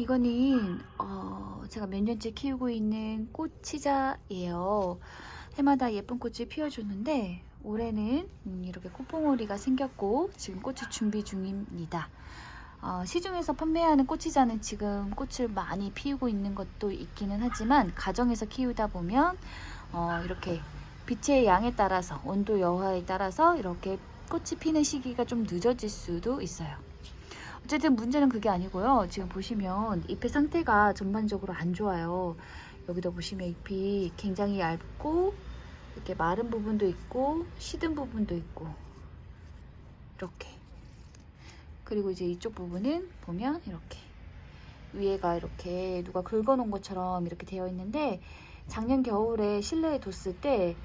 이거는 제가 몇 년째 키우고 있는 꽃치자예요. 해마다 예쁜 꽃을 피워주는데 올해는 이렇게 꽃봉오리가 생겼고 지금 꽃을 준비 중입니다. 시중에서 판매하는 꽃치자는 지금 꽃을 많이 피우고 있는 것도 있기는 하지만 가정에서 키우다 보면 이렇게 빛의 양에 따라서 온도 여하에 따라서 이렇게 꽃이 피는 시기가 좀 늦어질 수도 있어요. 어쨌든 문제는 그게 아니고요. 지금 보시면 잎의 상태가 전반적으로 안 좋아요. 여기도 보시면 잎이 굉장히 얇고 이렇게 마른 부분도 있고 시든 부분도 있고 이렇게. 그리고 이제 이쪽 부분은 보면 이렇게 위에가 이렇게 누가 긁어놓은 것처럼 이렇게 되어 있는데 작년 겨울에 실내에 뒀을 때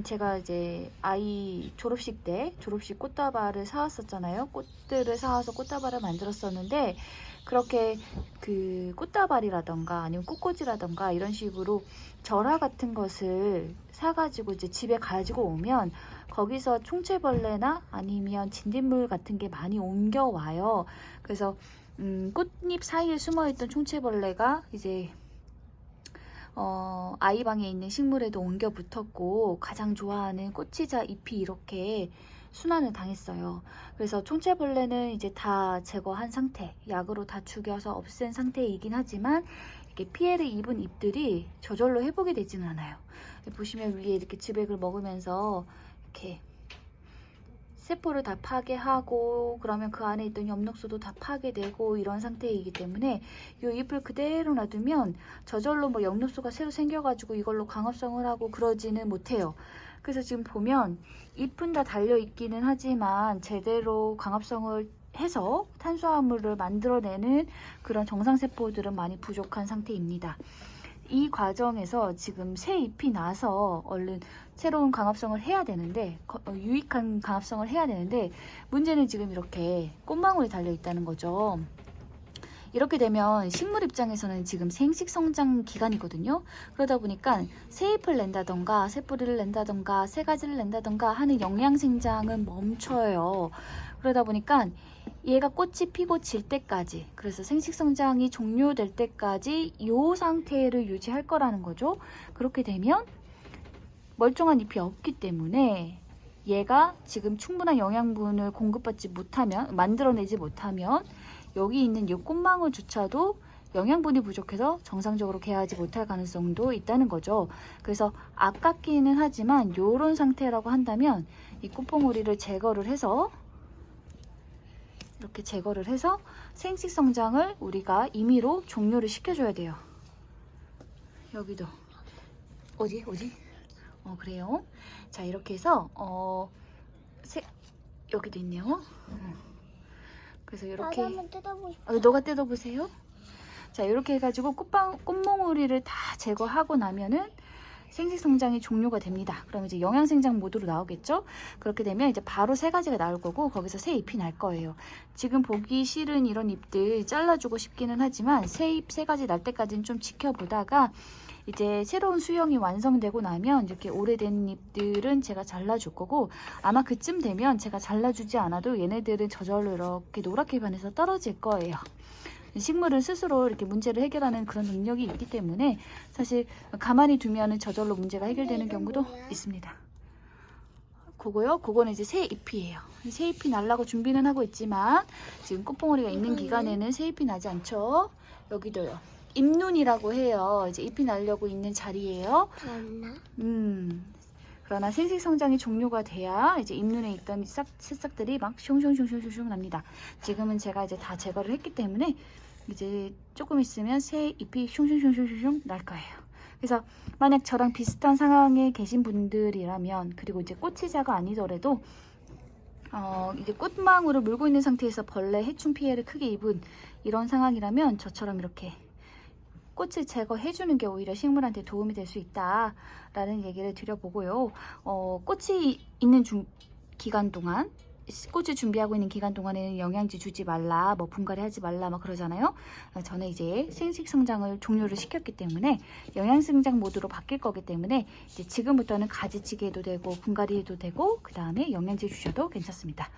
제가 이제 아이 졸업식 때 졸업식 꽃다발을 사왔었잖아요. 꽃들을 사와서 꽃다발을 만들었었는데 그렇게 그 꽃다발이라던가 아니면 꽃꽂이라던가 이런 식으로 절화 같은 것을 사가지고 이제 집에 가지고 오면 거기서 총체벌레나 아니면 진딧물 같은 게 많이 옮겨와요. 그래서 꽃잎 사이에 숨어있던 총체벌레가 이제 아이 방에 있는 식물에도 옮겨 붙었고 가장 좋아하는 꽃치자 잎이 이렇게 순환을 당했어요. 그래서 총체벌레는 이제 다 제거한 상태, 약으로 다 죽여서 없앤 상태이긴 하지만 이렇게 피해를 입은 잎들이 저절로 회복이 되지는 않아요. 보시면 위에 이렇게 즙액을 먹으면서 이렇게 세포를 다 파괴하고 그러면 그 안에 있던 엽록소도 다 파괴되고 이런 상태이기 때문에 이 잎을 그대로 놔두면 저절로 뭐 엽록소가 새로 생겨가지고 이걸로 광합성을 하고 그러지는 못해요. 그래서 지금 보면 잎은 다 달려 있기는 하지만 제대로 광합성을 해서 탄수화물을 만들어내는 그런 정상세포들은 많이 부족한 상태입니다. 이 과정에서 지금 새 잎이 나서 얼른 새로운 광합성을 해야 되는데 유익한 광합성을 해야 되는데 문제는 지금 이렇게 꽃망울이 달려 있다는 거죠. 이렇게 되면 식물 입장에서는 지금 생식성장 기간이거든요. 그러다 보니까 새 잎을 낸다던가 새 뿌리를 낸다던가 새 가지를 낸다던가 하는 영양생장은 멈춰요. 그러다 보니까 얘가 꽃이 피고 질 때까지, 그래서 생식성장이 종료될 때까지 이 상태를 유지할 거라는 거죠. 그렇게 되면 멀쩡한 잎이 없기 때문에 얘가 지금 충분한 영양분을 공급받지 못하면, 만들어내지 못하면 여기 있는 이 꽃망울조차도 영양분이 부족해서 정상적으로 개하지 못할 가능성도 있다는 거죠. 그래서 아깝기는 하지만 이런 상태라고 한다면 이 꽃봉오리를 제거를 해서 이렇게 제거를 해서 생식성장을 우리가 임의로 종료를 시켜줘야 돼요. 여기도 어디? 그래요. 자, 이렇게 해서 여기도 있네요. 그래서 이렇게 한번 뜯어보고 싶어. 너가 뜯어보세요. 자, 이렇게 해가지고 꽃몽오리를 다 제거하고 나면은 생식성장이 종료가 됩니다. 그럼 이제 영양생장 모드로 나오겠죠? 그렇게 되면 이제 바로 새 가지가 나올 거고 거기서 새 잎이 날 거예요. 지금 보기 싫은 이런 잎들 잘라주고 싶기는 하지만 새 잎, 새 가지 날 때까지는 좀 지켜보다가 이제 새로운 수영이 완성되고 나면 이렇게 오래된 잎들은 제가 잘라줄 거고 아마 그쯤 되면 제가 잘라주지 않아도 얘네들은 저절로 이렇게 노랗게 변해서 떨어질 거예요. 식물은 스스로 이렇게 문제를 해결하는 그런 능력이 있기 때문에 사실 가만히 두면 저절로 문제가 해결되는 경우도 뭐야? 있습니다. 그거요? 그거는 이제 새 잎이에요. 새 잎이 나려고 준비는 하고 있지만 지금 꽃봉오리가 있는 기간에는 새 잎이 나지 않죠. 여기도요. 잎눈이라고 해요. 이제 잎이 나려고 있는 자리예요. 맞나? 그러나 생식성장이 종료가 돼야 이제 잎눈에 있던 새싹들이 막 슝슝슝슝슝 납니다. 지금은 제가 이제 다 제거를 했기 때문에 이제 조금 있으면 새 잎이 슝슝슝슝슝 날 거예요. 그래서 만약 저랑 비슷한 상황에 계신 분들이라면, 그리고 이제 꽃치자가 아니더라도 이제 꽃망울을 물고 있는 상태에서 벌레 해충 피해를 크게 입은 이런 상황이라면 저처럼 이렇게 꽃을 제거해주는 게 오히려 식물한테 도움이 될 수 있다라는 얘기를 드려보고요. 꽃이 있는 기간 동안, 꽃을 준비하고 있는 기간 동안에는 영양제 주지 말라, 뭐 분갈이 하지 말라 막 그러잖아요. 저는 이제 생식성장을 종료를 시켰기 때문에 영양생장 모드로 바뀔 거기 때문에 이제 지금부터는 가지치기 해도 되고 분갈이 해도 되고 그 다음에 영양제 주셔도 괜찮습니다.